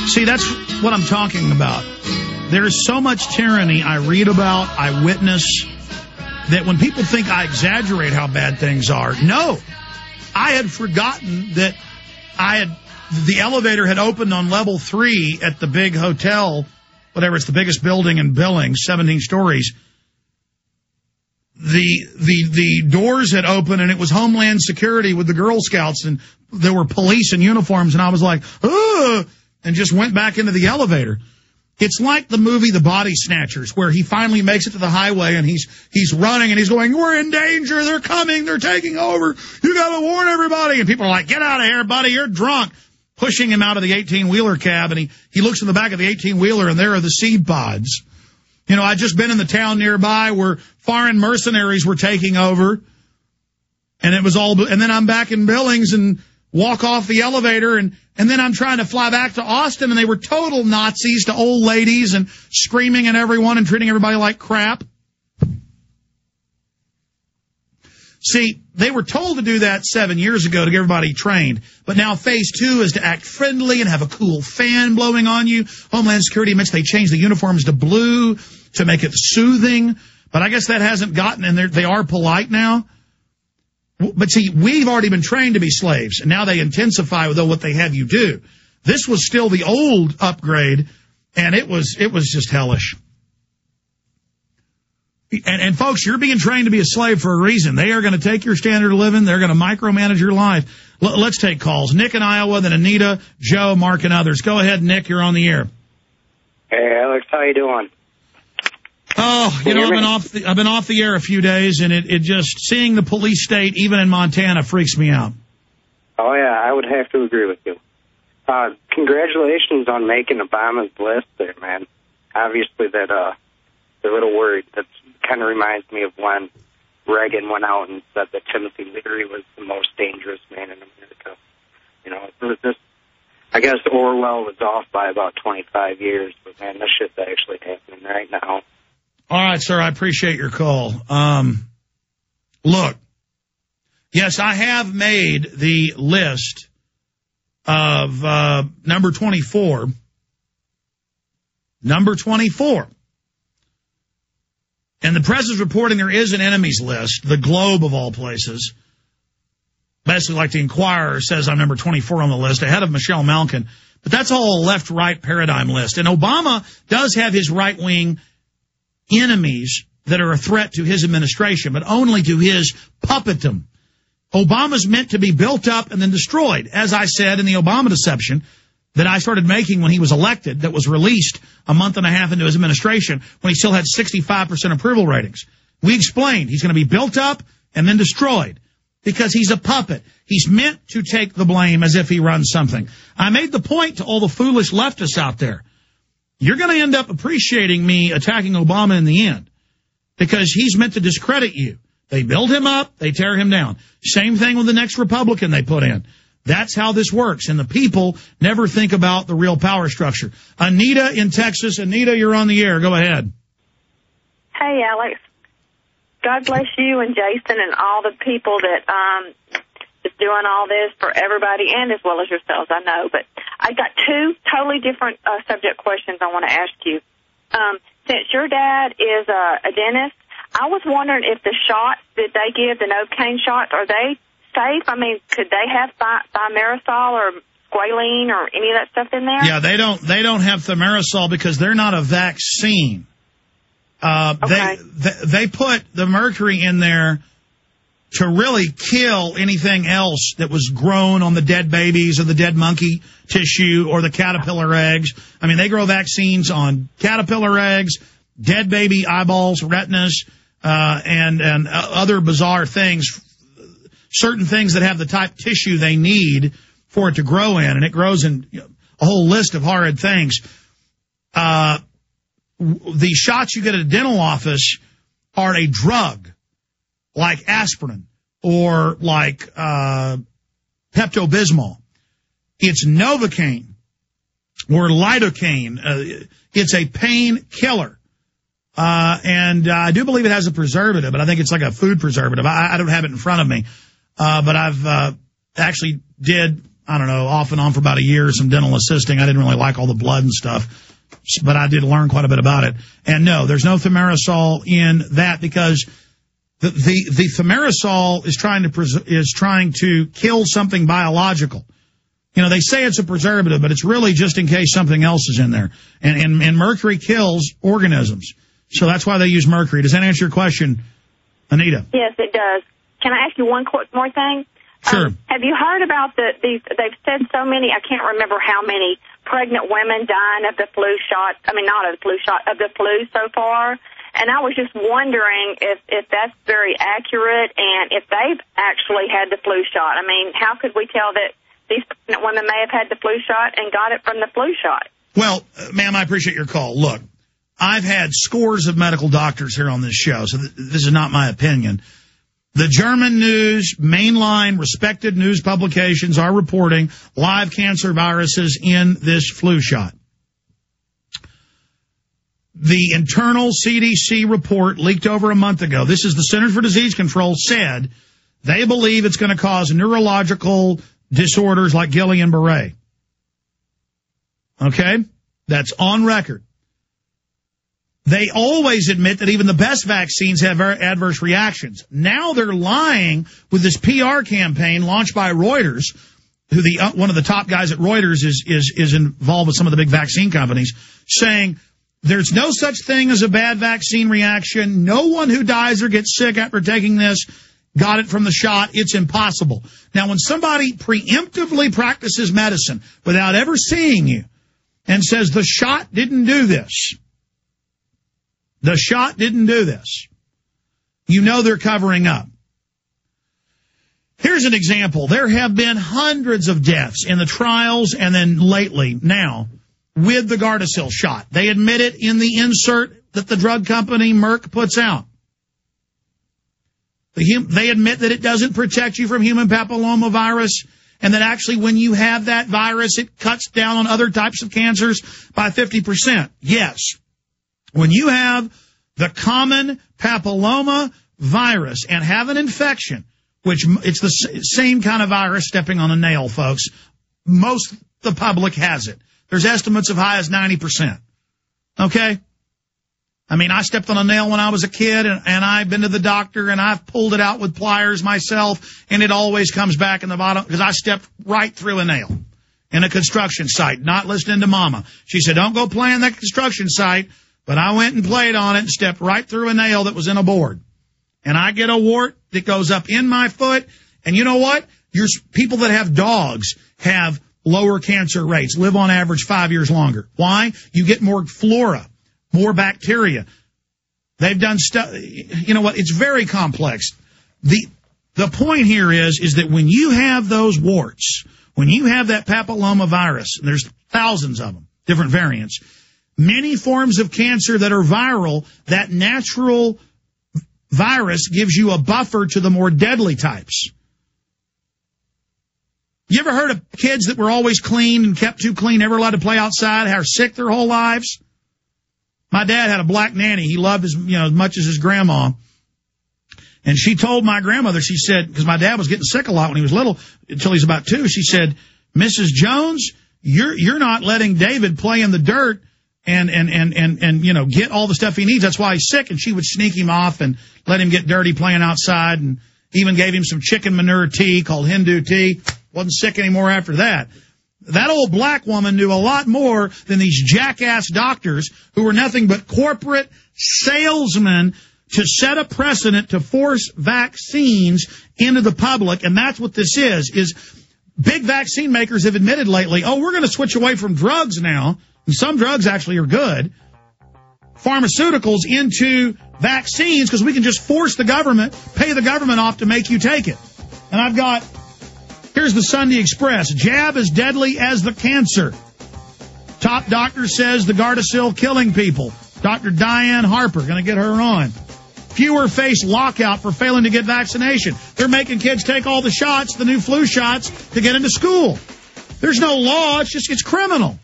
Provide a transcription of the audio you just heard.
See, that's what I'm talking about. There's so much tyranny I read about, I witness, that when people think I exaggerate how bad things are, no. I had forgotten that the elevator had opened on level 3 at the big hotel, whatever, it's the biggest building in Billings, 17 stories. The doors had opened, and it was Homeland Security with the Girl Scouts, and there were police in uniforms, and I was like, ugh, and just went back into the elevator. It's like the movie The Body Snatchers, where he finally makes it to the highway, and he's running, and he's going, we're in danger, they're coming, they're taking over, you gotta warn everybody. And people are like, get out of here, buddy, you're drunk. Pushing him out of the 18-wheeler cab, and he looks in the back of the 18-wheeler, and there are the seed pods. You know, I'd just been in the town nearby where foreign mercenaries were taking over, and it was all, and then I'm back in Billings and walk off the elevator, and then I'm trying to fly back to Austin, and they were total Nazis to old ladies and screaming at everyone and treating everybody like crap. See, they were told to do that 7 years ago to get everybody trained. But now phase 2 is to act friendly and have a cool fan blowing on you. Homeland Security admits they changed the uniforms to blue to make it soothing. But I guess that hasn't gotten in there. They are polite now. But see, we've already been trained to be slaves, and now they intensify with what they have you do. This was still the old upgrade, and it was just hellish. And folks, you're being trained to be a slave for a reason. They are going to take your standard of living. They're going to micromanage your life. Let's take calls. Nick in Iowa, then Anita, Joe, Mark, and others. Go ahead, Nick. You're on the air. Hey, Alex. How you doing? Oh, you know, I've been off the air a few days, and it just, seeing the police state, even in Montana, freaks me out. Oh, yeah, I would have to agree with you. Congratulations on making Obama's list there, man. Obviously, they're a little worried. That kind of reminds me of when Reagan went out and said that Timothy Leary was the most dangerous man in America. You know, I guess Orwell was off by about 25 years, but, man, this shit's actually happening right now. All right, sir, I appreciate your call. Look, yes, I have made the list of number 24. Number 24. And the press is reporting there is an enemies list, the Globe of all places. Basically, like the Inquirer says I'm number 24 on the list, ahead of Michelle Malkin. But that's all a left-right paradigm list. And Obama does have his right-wing enemies that are a threat to his administration, but only to his puppetdom. Obama's meant to be built up and then destroyed. As I said in the Obama deception that I started making when he was elected, that was released a month and a half into his administration when he still had 65% approval ratings. We explained he's going to be built up and then destroyed because he's a puppet. He's meant to take the blame as if he runs something. I made the point to all the foolish leftists out there. You're going to end up appreciating me attacking Obama in the end because he's meant to discredit you. They build him up, they tear him down. Same thing with the next Republican they put in. That's how this works, and the people never think about the real power structure. Anita in Texas. Anita, you're on the air. Go ahead. Hey, Alex. God bless you and Jason and all the people that is doing all this for everybody and as well as yourselves, I know. But I got two totally different subject questions I want to ask you. Since your dad is a dentist, I was wondering if the shots that they give, the Novocaine shots, are they safe? I mean, could they have thimerosal or squalene or any of that stuff in there? Yeah, they don't have thimerosal because they're not a vaccine. Okay. They put the mercury in there to really kill anything else that was grown on the dead babies or the dead monkey tissue or the caterpillar eggs. I mean, they grow vaccines on caterpillar eggs, dead baby eyeballs, retinas, and other bizarre things, certain things that have the type tissue they need for it to grow in, and it grows in a whole list of horrid things. The shots you get at a dental office are a drug, like aspirin or like Pepto-Bismol. It's Novocaine or lidocaine. It's a painkiller. And I do believe it has a preservative, but I think it's like a food preservative. I don't have it in front of me. But I've actually did I don't know, off and on for about a year, some dental assisting. I didn't really like all the blood and stuff, but I did learn quite a bit about it. And no, there's no thimerosal in that because the thimerosal is trying to kill something biological. You know, they say it's a preservative, but it's really just in case something else is in there. And mercury kills organisms. So that's why they use mercury. Does that answer your question, Anita? Yes, it does. Can I ask you one quick more thing? Sure. Have you heard about they've said so many, I can't remember how many pregnant women dying of the flu shot, not of the flu shot, of the flu so far. And I was just wondering if that's very accurate and if they've actually had the flu shot. I mean, how could we tell that these pregnant women may have had the flu shot and got it from the flu shot? Well, ma'am, I appreciate your call. Look, I've had scores of medical doctors here on this show, so this is not my opinion. The German news, mainline, respected news publications are reporting live cancer viruses in this flu shot. The internal CDC report leaked over a month ago, this is the Centers for Disease Control, said they believe it's going to cause neurological disorders like Guillain-Barré. Okay? That's on record. They always admit that even the best vaccines have adverse reactions. Now they're lying with this PR campaign launched by Reuters, who one of the top guys at Reuters is involved with some of the big vaccine companies, saying there's no such thing as a bad vaccine reaction. No one who dies or gets sick after taking this got it from the shot. It's impossible. Now, when somebody preemptively practices medicine without ever seeing you and says the shot didn't do this, the shot didn't do this, you know they're covering up. Here's an example. There have been hundreds of deaths in the trials and then lately now with the Gardasil shot. They admit it in the insert that the drug company Merck puts out. They admit that it doesn't protect you from human papillomavirus and that actually when you have that virus, it cuts down on other types of cancers by 50%. Yes. When you have the common papilloma virus and have an infection, which it's the same kind of virus, stepping on a nail, folks, most of the public has it. There's estimates of high as 90%. Okay? I mean, I stepped on a nail when I was a kid, and I've been to the doctor, and I've pulled it out with pliers myself, and it always comes back in the bottom because I stepped right through a nail in a construction site, not listening to Mama. She said, don't go play on that construction site. But I went and played on it and stepped right through a nail that was in a board. And I get a wart that goes up in my foot. And you know what? People that have dogs have lower cancer rates, live on average 5 years longer. Why? You get more flora, more bacteria. They've done stuff. You know what? It's very complex. The point here is that when you have those warts, when you have that papilloma virus, and there's thousands of them, different variants, many forms of cancer that are viral, that natural virus gives you a buffer to the more deadly types. You ever heard of kids that were always clean and kept too clean, never allowed to play outside, are sick their whole lives? My dad had a black nanny. He loved as much as his grandma. And she told my grandmother, she said, because my dad was getting sick a lot when he was little, until he was about 2, she said, Mrs. Jones, you're not letting David play in the dirt and get all the stuff he needs. That's why he's sick. And she would sneak him off and let him get dirty playing outside, and even gave him some chicken manure tea called Hindu tea. Wasn't sick anymore after that. That old black woman knew a lot more than these jackass doctors who were nothing but corporate salesmen to set a precedent to force vaccines into the public. And that's what this is big vaccine makers have admitted lately, we're going to switch away from drugs now. And some drugs actually are good, pharmaceuticals into vaccines because we can just force the government, pay the government off to make you take it. And here's the Sunday Express. Jab as deadly as the cancer. Top doctor says the Gardasil killing people. Dr. Diane Harper, going to get her on. Fewer face lockout for failing to get vaccination. They're making kids take all the shots, the new flu shots, to get into school. There's no law. It's criminal.